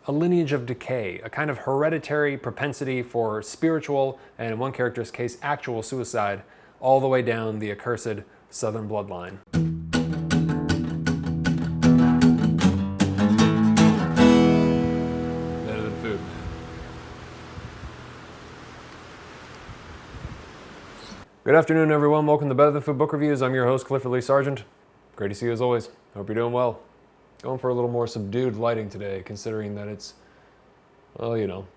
a lineage of decay, a kind of hereditary propensity for spiritual, and in one character's case, actual suicide, all the way down the accursed Southern bloodline. Better than food. Good afternoon, everyone. Welcome to Better Than Food Book Reviews. I'm your host, Clifford Lee Sargent. Great to see you as always. Hope you're doing well. Going for a little more subdued lighting today, considering that it's, well, you know,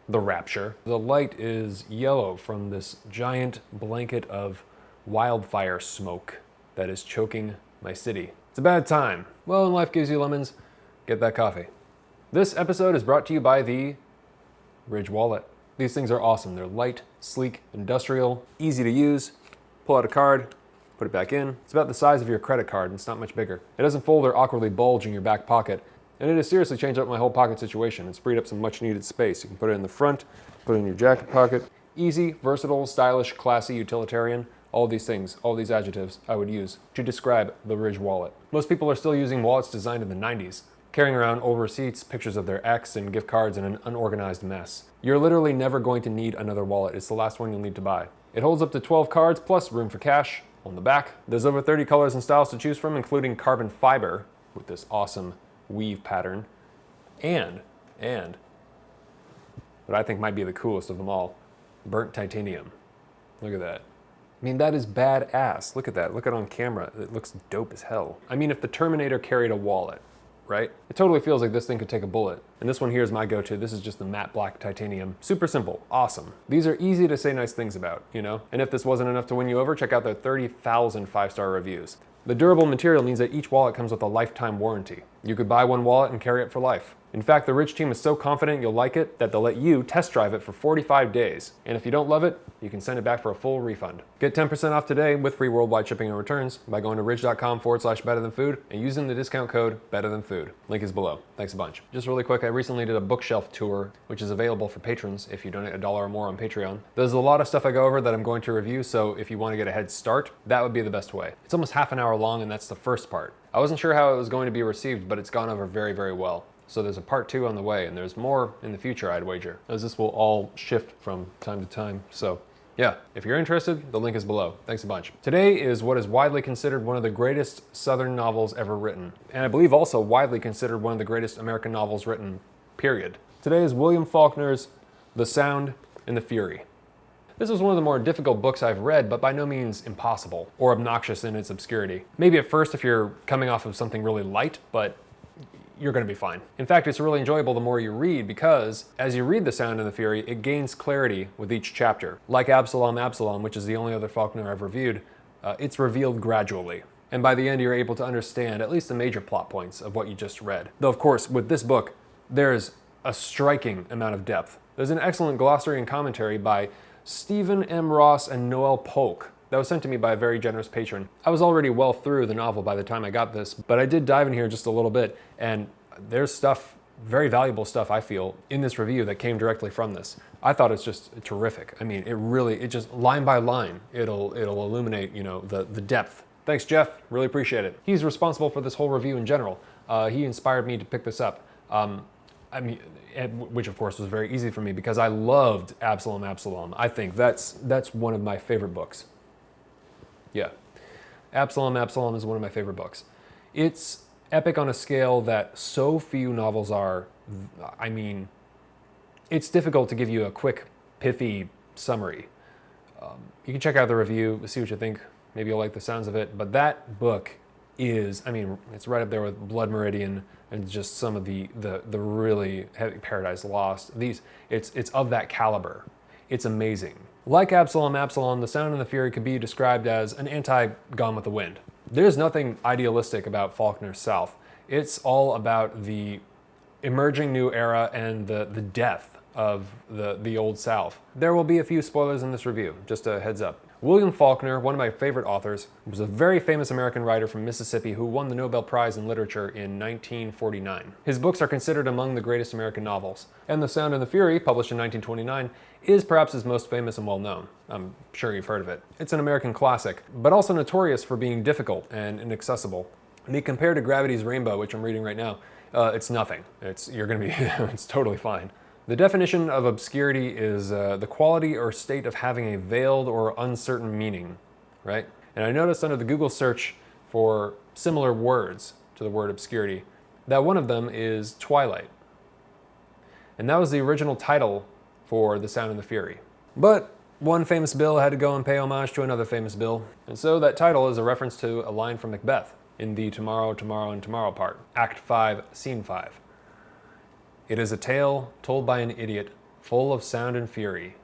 the rapture. The light is yellow from this giant blanket of wildfire smoke that is choking my city. It's a bad time. Well, when life gives you lemons, get that coffee. This episode is brought to you by the Ridge Wallet. These things are awesome. They're light, sleek, industrial, easy to use. Pull out a card, put it back in. It's about the size of your credit card, and it's not much bigger. It doesn't fold or awkwardly bulge in your back pocket, and it has seriously changed up my whole pocket situation. It's freed up some much needed space. You can put it in the front, put it in your jacket pocket. Easy, versatile, stylish, classy, utilitarian. All these things, all these adjectives I would use to describe the Ridge Wallet. Most people are still using wallets designed in the 90s, carrying around old receipts, pictures of their ex, and gift cards in an unorganized mess. You're literally never going to need another wallet. It's the last one you'll need to buy. It holds up to 12 cards plus room for cash. On the back, there's over 30 colors and styles to choose from, including carbon fiber with this awesome weave pattern, and what I think might be the coolest of them all, burnt titanium. Look at that. I mean, that is badass. Look at that. Look at it on camera. It looks dope as hell. I mean, if the Terminator carried a wallet, right? It totally feels like this thing could take a bullet. And this one here is my go-to. This is just the matte black titanium. Super simple, awesome. These are easy to say nice things about, you know? And if this wasn't enough to win you over, check out their 30,000 five-star reviews. The durable material means that each wallet comes with a lifetime warranty. You could buy one wallet and carry it for life. In fact, the Ridge team is so confident you'll like it that they'll let you test drive it for 45 days. And if you don't love it, you can send it back for a full refund. Get 10% off today with free worldwide shipping and returns by going to ridge.com/betterthanfood and using the discount code betterthanfood. Link is below. Thanks a bunch. Just really quick, I recently did a bookshelf tour, which is available for patrons if you donate $1 or more on Patreon. There's a lot of stuff I go over that I'm going to review, so if you want to get a head start, that would be the best way. It's almost half an hour long, and that's the first part. I wasn't sure how it was going to be received, but it's gone over very, very well. So there's a part 2 on the way, and there's more in the future, I'd wager, as this will all shift from time to time. So yeah, if you're interested, the link is below. Thanks a bunch. Today is what is widely considered one of the greatest Southern novels ever written, and I believe also widely considered one of the greatest American novels written, period. Today is William Faulkner's The Sound and the Fury. This was one of the more difficult books I've read, but by no means impossible or obnoxious in its obscurity. Maybe at first if you're coming off of something really light, but you're going to be fine. In fact, it's really enjoyable the more you read because as you read The Sound and the Fury, it gains clarity with each chapter. Like Absalom, which is the only other Faulkner I've reviewed, it's revealed gradually. And by the end, you're able to understand at least the major plot points of what you just read. Though, of course, with this book, there's a striking amount of depth. There's an excellent glossary and commentary by Stephen M. Ross and Noel Polk that was sent to me by a very generous patron. I was already well through the novel by the time I got this, but I did dive in here just a little bit, and there's stuff, very valuable stuff I feel, in this review that came directly from this. I thought it's just terrific. I mean, it just line by line, it'll illuminate, you know, the depth. Thanks, Jeff, really appreciate it. He's responsible for this whole review in general. He inspired me to pick this up. I mean, which of course was very easy for me because I loved Absalom. I think that's one of my favorite books. Yeah, Absalom is one of my favorite books. It's epic on a scale that so few novels are. I mean, it's difficult to give you a quick, pithy summary. You can check out the review, see what you think. Maybe you'll like the sounds of it. But that book is, I mean, it's right up there with Blood Meridian and just some of the really heavy Paradise Lost. It's of that caliber. It's amazing. Like Absalom, The Sound and the Fury could be described as an anti-Gone with the Wind. There's nothing idealistic about Faulkner's South. It's all about the emerging new era and the death of the old South. There will be a few spoilers in this review, just a heads up. William Faulkner, one of my favorite authors, was a very famous American writer from Mississippi who won the Nobel Prize in Literature in 1949. His books are considered among the greatest American novels, and The Sound and the Fury, published in 1929, is perhaps his most famous and well-known. I'm sure you've heard of it. It's an American classic, but also notorious for being difficult and inaccessible. I mean, compared to Gravity's Rainbow, which I'm reading right now, It's nothing. You're going to be, it's totally fine. The definition of obscurity is the quality or state of having a veiled or uncertain meaning, right? And I noticed under the Google search for similar words to the word obscurity, that one of them is Twilight. And that was the original title for The Sound and the Fury. But one famous Bill had to go and pay homage to another famous Bill. And so that title is a reference to a line from Macbeth in the Tomorrow, Tomorrow, and Tomorrow part, Act 5, Scene 5. It is a tale told by an idiot, full of sound and fury,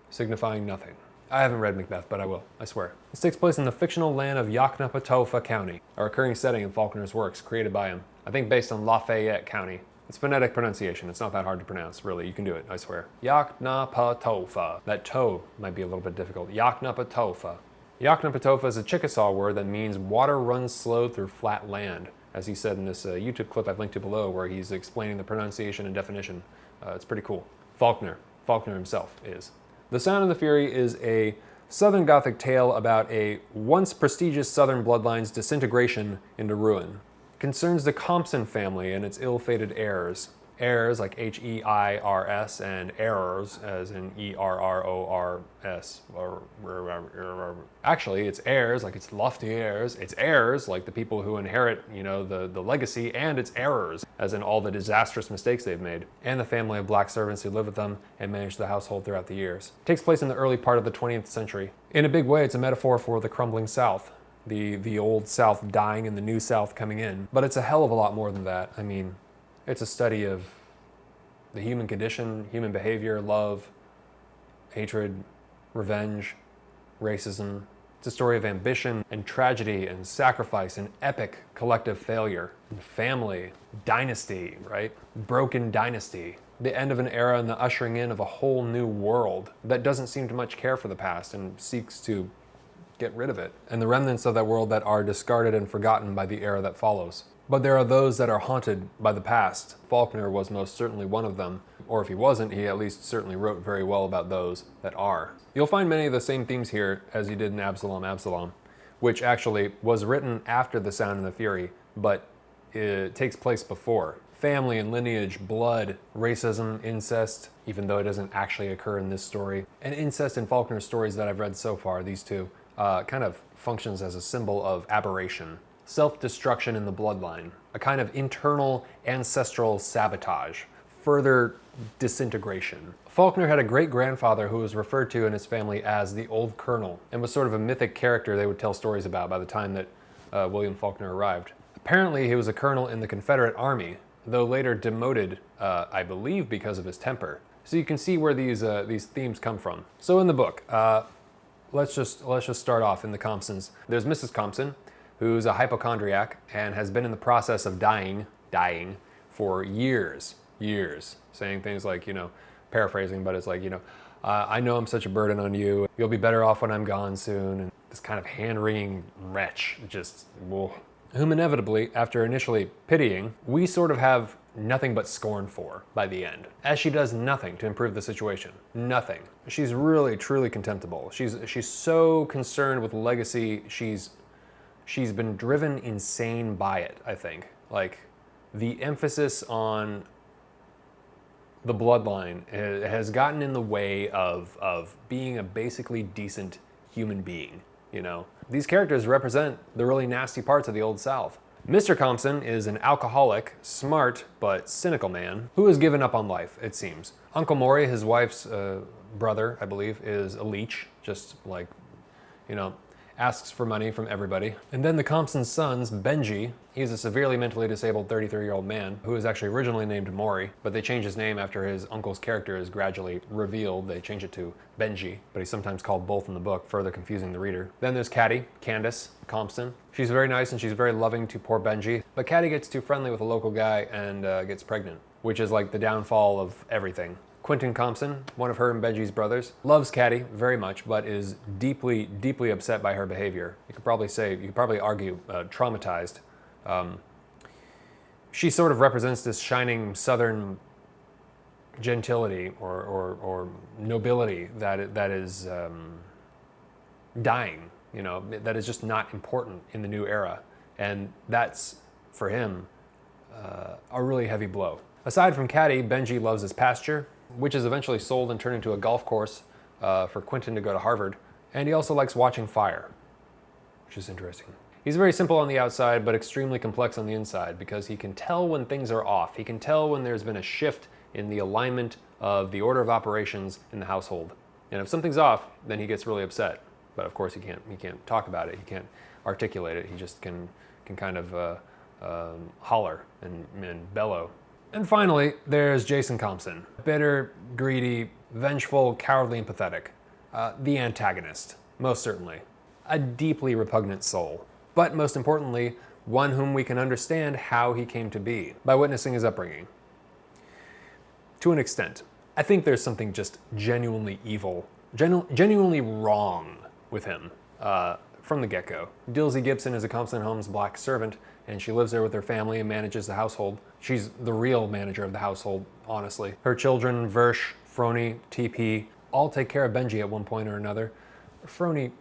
signifying nothing. I haven't read Macbeth, but I will, I swear. This takes place in the fictional land of Yoknapatawpha County, a recurring setting in Faulkner's works, created by him. I think based on Lafayette County. It's phonetic pronunciation. It's not that hard to pronounce, really. You can do it, I swear. Yoknapatawpha. That toe might be a little bit difficult. Yoknapatawpha. Yoknapatawpha is a Chickasaw word that means water runs slow through flat land, as he said in this YouTube clip I've linked to below, where he's explaining the pronunciation and definition. It's pretty cool. Faulkner himself is. The Sound and the Fury is a Southern Gothic tale about a once prestigious Southern bloodline's disintegration into ruin. Concerns the Compson family and its ill-fated heirs. Heirs like H-E-I-R-S and errors as in E-R-R-O-R-S. Actually, it's heirs like it's lofty heirs. It's heirs like the people who inherit, the legacy, and it's errors as in all the disastrous mistakes they've made. And the family of black servants who live with them and manage the household throughout the years. It takes place in the early part of the 20th century. In a big way, it's a metaphor for the crumbling South. The old South dying and the new South coming in. But it's a hell of a lot more than that. I mean, it's a study of the human condition, human behavior, love, hatred, revenge, racism. It's a story of ambition and tragedy and sacrifice and epic collective failure and family, dynasty, right? Broken dynasty. The end of an era and the ushering in of a whole new world that doesn't seem to much care for the past and seeks to get rid of it, and the remnants of that world that are discarded and forgotten by the era that follows. But there are those that are haunted by the past. Faulkner was most certainly one of them, or if he wasn't, he at least certainly wrote very well about those that are. You'll find many of the same themes here as he did in Absalom, which actually was written after The Sound and the Fury, but it takes place before. Family and lineage, blood, racism, incest, even though it doesn't actually occur in this story. And incest in Faulkner's stories that I've read so far, these two, kind of functions as a symbol of aberration, self-destruction in the bloodline, a kind of internal ancestral sabotage, further disintegration. Faulkner had a great-grandfather who was referred to in his family as the Old Colonel, and was sort of a mythic character they would tell stories about by the time that William Faulkner arrived. Apparently he was a colonel in the Confederate Army, though later demoted, I believe because of his temper. So you can see where these themes come from. So in the book, let's just start off in the Compsons. There's Mrs. Compson, who's a hypochondriac and has been in the process of dying for years, saying things like, paraphrasing, but it's like, I know I'm such a burden on you. You'll be better off when I'm gone soon. And this kind of hand-wringing wretch, just, whoa. Whom inevitably, after initially pitying, we sort of have nothing but scorn for by the end, as she does nothing to improve the situation. Nothing. She's really, truly contemptible. She's so concerned with legacy, she's been driven insane by it, I think. Like, the emphasis on the bloodline has gotten in the way of being a basically decent human being, These characters represent the really nasty parts of the Old South. Mr. Compson is an alcoholic, smart, but cynical man who has given up on life, it seems. Uncle Maury, his wife's brother, I believe, is a leech, just like, asks for money from everybody. And then the Compson sons, Benji, he's a severely mentally disabled 33-year-old man who was actually originally named Maury, but they changed his name after his uncle's character is gradually revealed. They change it to Benji, but he's sometimes called both in the book, further confusing the reader. Then there's Caddy, Candace Compson. She's very nice and she's very loving to poor Benji, but Caddy gets too friendly with a local guy and gets pregnant, which is like the downfall of everything. Quentin Compson, one of her and Benji's brothers, loves Caddy very much, but is deeply, deeply upset by her behavior. You could probably argue traumatized. She sort of represents this shining Southern gentility or nobility that is dying, that is just not important in the new era. And that's, for him, a really heavy blow. Aside from Caddy, Benji loves his pasture, which is eventually sold and turned into a golf course for Quentin to go to Harvard. And he also likes watching fire, which is interesting. He's very simple on the outside, but extremely complex on the inside because he can tell when things are off. He can tell when there's been a shift in the alignment of the order of operations in the household. And if something's off, then he gets really upset. But of course he can't talk about it. He can't articulate it. He just can kind of holler and bellow. And finally, there's Jason Compson. Bitter, greedy, vengeful, cowardly, and pathetic. The antagonist, most certainly. A deeply repugnant soul. But most importantly, one whom we can understand how he came to be by witnessing his upbringing. To an extent. I think there's something just genuinely evil, genuinely wrong with him from the get-go. Dylsey Gibson is a Compson Homes black servant, and she lives there with her family and manages the household. She's the real manager of the household, honestly. Her children, Versh, Frony, TP, all take care of Benji at one point or another. Frony,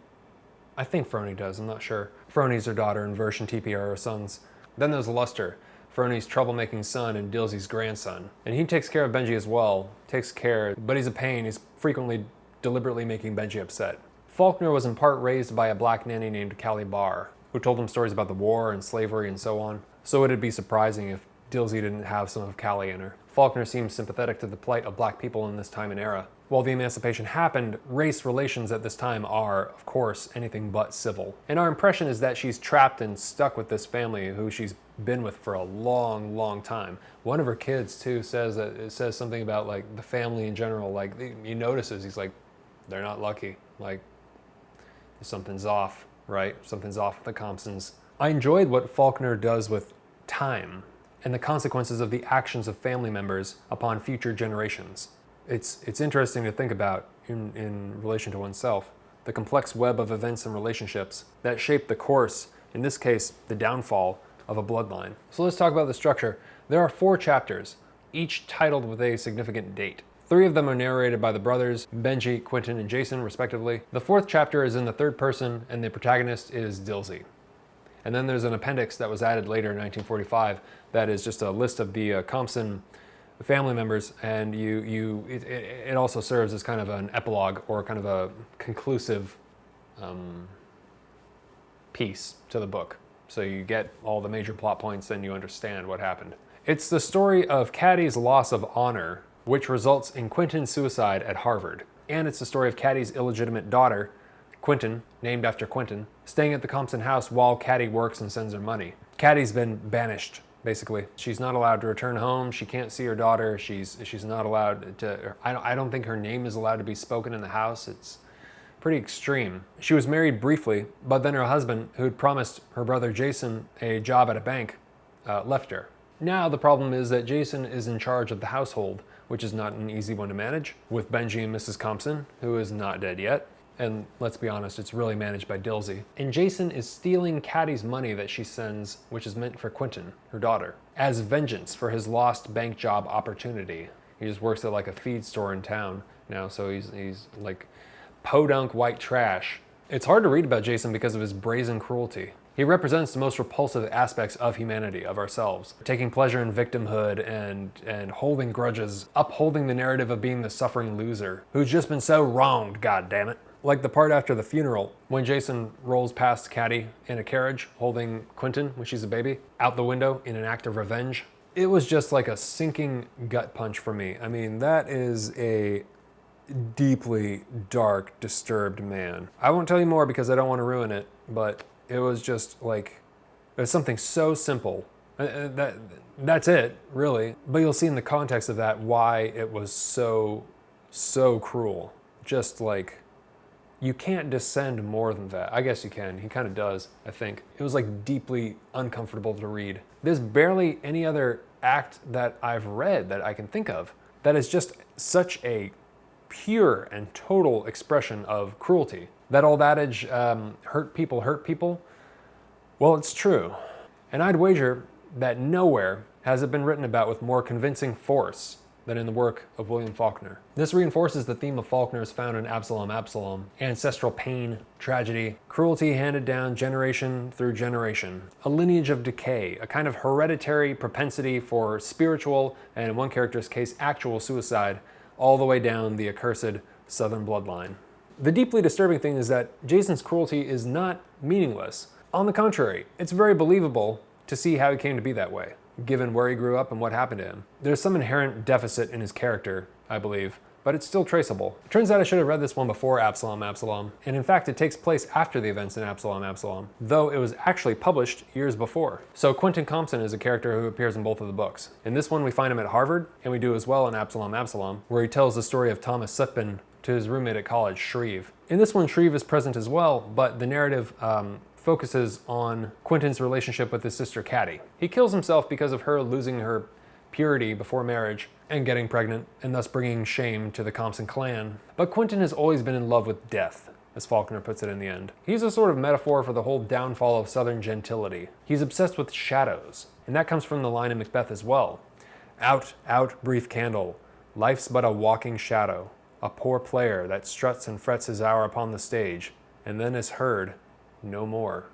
I think Frony does, I'm not sure. Frony's her daughter, and Versh and TP are her sons. Then there's Luster, Frony's troublemaking son and Dylsey's grandson. And he takes care of Benji as well, but he's a pain. He's frequently deliberately making Benji upset. Faulkner was in part raised by a black nanny named Callie Barr, who told him stories about the war and slavery and so on. So it'd be surprising if Dylsey didn't have some of Callie in her. Faulkner seems sympathetic to the plight of black people in this time and era. While the emancipation happened, race relations at this time are, of course, anything but civil. And our impression is that she's trapped and stuck with this family who she's been with for a long, long time. One of her kids, too, says something about, like, the family in general. Like, he notices, he's like, they're not lucky. Like, something's off, right? Something's off with the Compsons. I enjoyed what Faulkner does with time and the consequences of the actions of family members upon future generations. It's interesting to think about in relation to oneself, the complex web of events and relationships that shape the course, in this case, the downfall of a bloodline. So let's talk about the structure. There are 4 chapters, each titled with a significant date. 3 of them are narrated by the brothers, Benji, Quentin, and Jason, respectively. The 4th chapter is in the 3rd person, and the protagonist is Dylsey. And then there's an appendix that was added later in 1945 that is just a list of the Compson family members, and it also serves as kind of an epilogue or kind of a conclusive piece to the book. So you get all the major plot points and you understand what happened. It's the story of Caddy's loss of honor, which results in Quentin's suicide at Harvard. And it's the story of Caddy's illegitimate daughter, Quentin, named after Quentin, staying at the Compson house while Caddy works and sends her money. Caddy's been banished, basically. She's not allowed to return home. She can't see her daughter. She's not allowed to, I don't think her name is allowed to be spoken in the house. It's pretty extreme. She was married briefly, but then her husband, who'd promised her brother Jason a job at a bank, left her. Now the problem is that Jason is in charge of the household, which is not an easy one to manage, with Benji and Mrs. Compson, who is not dead yet. And let's be honest, it's really managed by Dylsey. And Jason is stealing Caddy's money that she sends, which is meant for Quentin, her daughter, as vengeance for his lost bank job opportunity. He just works at like a feed store in town now, so he's like podunk white trash. It's hard to read about Jason because of his brazen cruelty. He represents the most repulsive aspects of humanity, of ourselves. Taking pleasure in victimhood and holding grudges, upholding the narrative of being the suffering loser, who's just been so wronged, goddammit. Like the part after the funeral, when Jason rolls past Caddy in a carriage, holding Quentin when she's a baby, out the window in an act of revenge. It was just like a sinking gut punch for me. I mean, that is a deeply dark, disturbed man. I won't tell you more because I don't want to ruin it, but it was just like, there's something so simple. That's it, really. But you'll see in the context of that why it was so cruel. Just like, you can't descend more than that. I guess you can. He kind of does, I think. It was like deeply uncomfortable to read. There's barely any other act that I've read that I can think of that is just such a pure and total expression of cruelty. That old adage, hurt people, well, it's true. And I'd wager that nowhere has it been written about with more convincing force than in the work of William Faulkner. This reinforces the theme of Faulkner's found in Absalom, Absalom: ancestral pain, tragedy, cruelty handed down generation through generation, a lineage of decay, a kind of hereditary propensity for spiritual, and in one character's case, actual suicide, all the way down the accursed Southern bloodline. The deeply disturbing thing is that Jason's cruelty is not meaningless. On the contrary, it's very believable to see how he came to be that way, given where he grew up and what happened to him. There's some inherent deficit in his character, I believe, but it's still traceable. It turns out I should have read this one before Absalom, Absalom, and in fact it takes place after the events in Absalom, Absalom, though it was actually published years before. So Quentin Compson is a character who appears in both of the books. In this one we find him at Harvard, and we do as well in Absalom, Absalom, where he tells the story of Thomas Sutpen to his roommate at college, Shreve. In this one, Shreve is present as well, but the narrative focuses on Quentin's relationship with his sister Caddy. He kills himself because of her losing her purity before marriage and getting pregnant, and thus bringing shame to the Compson clan. But Quentin has always been in love with death, as Faulkner puts it in the end. He's a sort of metaphor for the whole downfall of Southern gentility. He's obsessed with shadows, and that comes from the line in Macbeth as well. Out, out, brief candle, life's but a walking shadow, a poor player that struts and frets his hour upon the stage, and then is heard no more.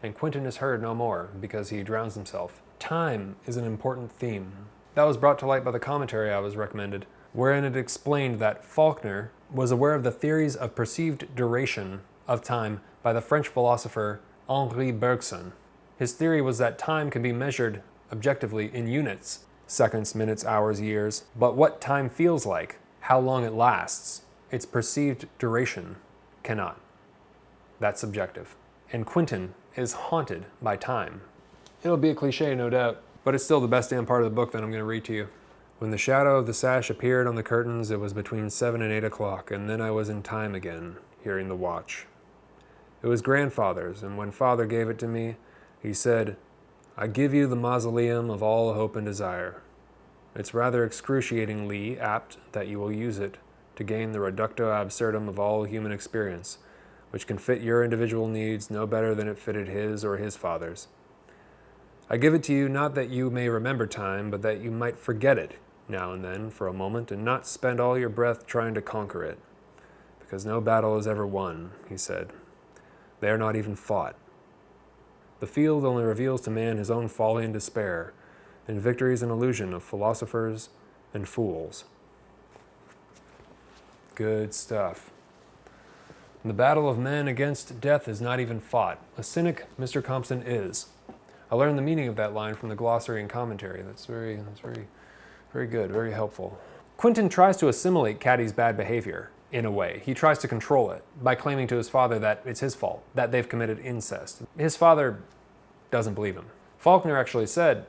And Quentin is heard no more because he drowns himself. Time is an important theme. That was brought to light by the commentary I was recommended, wherein it explained that Faulkner was aware of the theories of perceived duration of time by the French philosopher Henri Bergson. His theory was that time can be measured objectively in units, seconds, minutes, hours, years, but what time feels like, how long it lasts, its perceived duration, cannot. That's subjective. And Quentin is haunted by time. It'll be a cliche, no doubt, but it's still the best damn part of the book that I'm going to read to you. When the shadow of the sash appeared on the curtains, it was between 7 and 8 o'clock, and then I was in time again, hearing the watch. It was grandfather's, and when father gave it to me, he said, "I give you the mausoleum of all hope and desire. It's rather excruciatingly apt that you will use it to gain the reductio absurdum of all human experience, which can fit your individual needs no better than it fitted his or his father's. I give it to you not that you may remember time, but that you might forget it now and then for a moment and not spend all your breath trying to conquer it. Because no battle is ever won," he said. "They are not even fought. The field only reveals to man his own folly and despair, and victory is an illusion of philosophers and fools." Good stuff. The battle of men against death is not even fought. A cynic, Mr. Compson is. I learned the meaning of that line from the Glossary and Commentary. That's very good, very helpful. Quentin tries to assimilate Caddy's bad behavior, in a way. He tries to control it by claiming to his father that it's his fault, that they've committed incest. His father doesn't believe him. Faulkner actually said,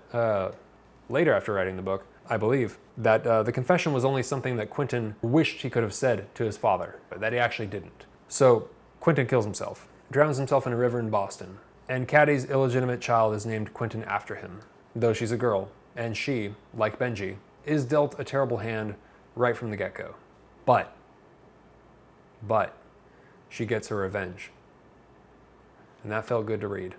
later after writing the book, I believe, that the confession was only something that Quentin wished he could have said to his father, but that he actually didn't. So Quentin kills himself, drowns himself in a river in Boston, and Caddy's illegitimate child is named Quentin after him, though she's a girl, and she, like Benji, is dealt a terrible hand right from the get-go. But she gets her revenge. And that felt good to read.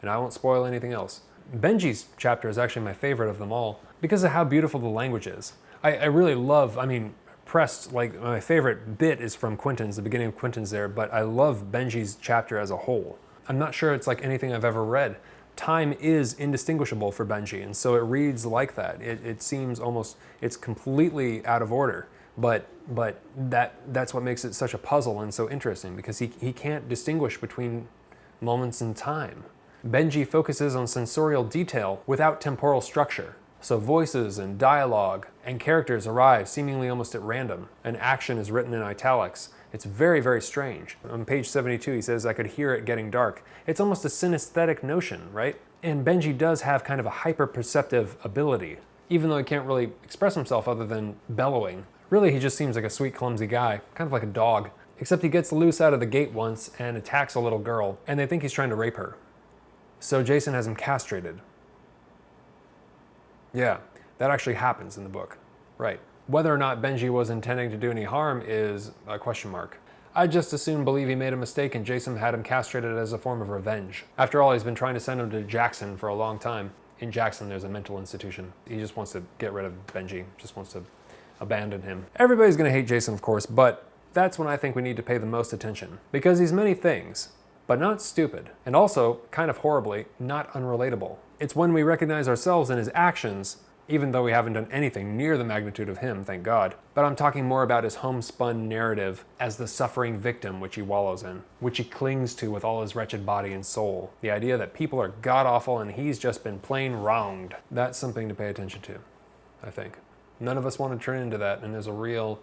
And I won't spoil anything else. Benji's chapter is actually my favorite of them all because of how beautiful the language is. I really love, pressed, like my favorite bit is from Quentin's, the beginning of Quentin's there, but I love Benji's chapter as a whole. I'm not sure it's like anything I've ever read. Time is indistinguishable for Benji, and so it reads like that. It seems almost, it's completely out of order, but that's what makes it such a puzzle and so interesting, because he can't distinguish between moments in time. Benji focuses on sensorial detail without temporal structure. So voices and dialogue and characters arrive seemingly almost at random, and action is written in italics. It's very, very strange. On page 72 he says, "I could hear it getting dark." It's almost a synesthetic notion, right? And Benji does have kind of a hyper-perceptive ability, even though he can't really express himself other than bellowing. Really, he just seems like a sweet, clumsy guy, kind of like a dog. Except he gets loose out of the gate once and attacks a little girl, and they think he's trying to rape her. So Jason has him castrated. Yeah, that actually happens in the book. Right. Whether or not Benji was intending to do any harm is a question mark. I just as soon believe he made a mistake and Jason had him castrated as a form of revenge. After all, he's been trying to send him to Jackson for a long time. in Jackson there's a mental institution. He just wants to get rid of Benji, just wants to abandon him. Everybody's gonna hate Jason, of course, but that's when I think we need to pay the most attention. Because he's many things, but not stupid. And also, kind of horribly, not unrelatable. It's when we recognize ourselves in his actions, even though we haven't done anything near the magnitude of him, thank God. But I'm talking more about his homespun narrative as the suffering victim which he wallows in, which he clings to with all his wretched body and soul. The idea that people are god-awful and he's just been plain wronged. That's something to pay attention to, I think. None of us want to turn into that, and there's a real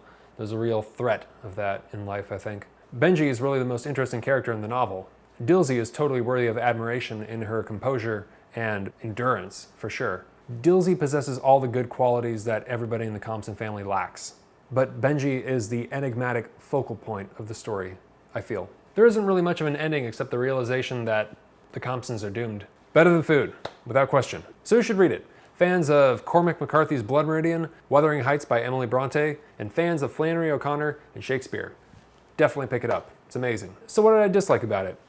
threat of that in life, I think. Benji is really the most interesting character in the novel. Dylsey is totally worthy of admiration in her composure and endurance, for sure. Dylsey possesses all the good qualities that everybody in the Compson family lacks. But Benji is the enigmatic focal point of the story, I feel. There isn't really much of an ending except the realization that the Compsons are doomed. Better than food, without question. So you should read it. Fans of Cormac McCarthy's Blood Meridian, Wuthering Heights by Emily Bronte, and fans of Flannery O'Connor and Shakespeare. Definitely pick it up. It's amazing. So what did I dislike about it?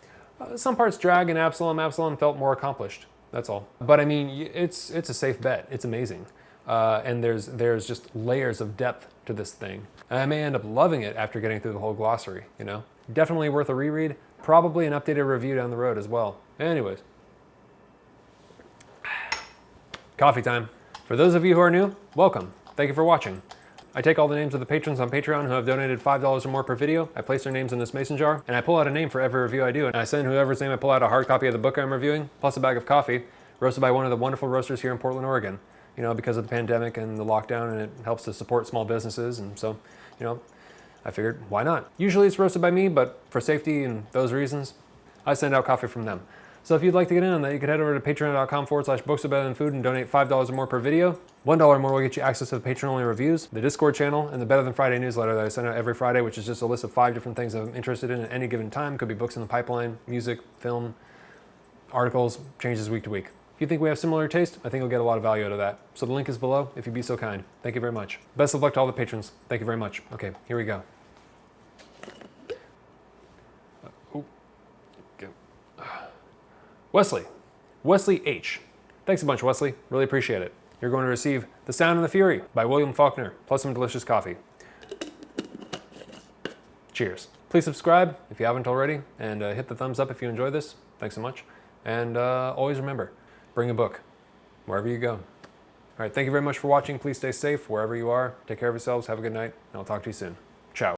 Some parts drag and Absalom felt more accomplished. That's all. But I mean, it's a safe bet. It's amazing. And there's just layers of depth to this thing. And I may end up loving it after getting through the whole glossary, you know? Definitely worth a reread. Probably an updated review down the road as well. Anyways. Coffee time. For those of you who are new, welcome. Thank you for watching. I take all the names of the patrons on Patreon who have donated $5 or more per video. I place their names in this mason jar, and I pull out a name for every review I do, and I send whoever's name I pull out a hard copy of the book I'm reviewing, plus a bag of coffee, roasted by one of the wonderful roasters here in Portland, Oregon. You know, because of the pandemic and the lockdown, and it helps to support small businesses, and so, you know, I figured, why not? Usually it's roasted by me, but for safety and those reasons, I send out coffee from them. So if you'd like to get in on that, you can head over to patreon.com/books-are-better-than-food and donate $5 or more per video. $1 more will get you access to the Patreon-only reviews, the Discord channel, and the Better Than Friday newsletter that I send out every Friday, which is just a list of 5 different things I'm interested in at any given time. Could be books in the pipeline, music, film, articles, changes week to week. If you think we have similar taste, I think you'll get a lot of value out of that. So the link is below, if you'd be so kind. Thank you very much. Best of luck to all the patrons. Thank you very much. Okay, here we go. Wesley H. Thanks a bunch, Wesley. Really appreciate it. You're going to receive The Sound and the Fury by William Faulkner, plus some delicious coffee. Cheers. Please subscribe if you haven't already, and hit the thumbs up if you enjoy this. Thanks so much. And always remember, bring a book wherever you go. All right, thank you very much for watching. Please stay safe wherever you are. Take care of yourselves. Have a good night, and I'll talk to you soon.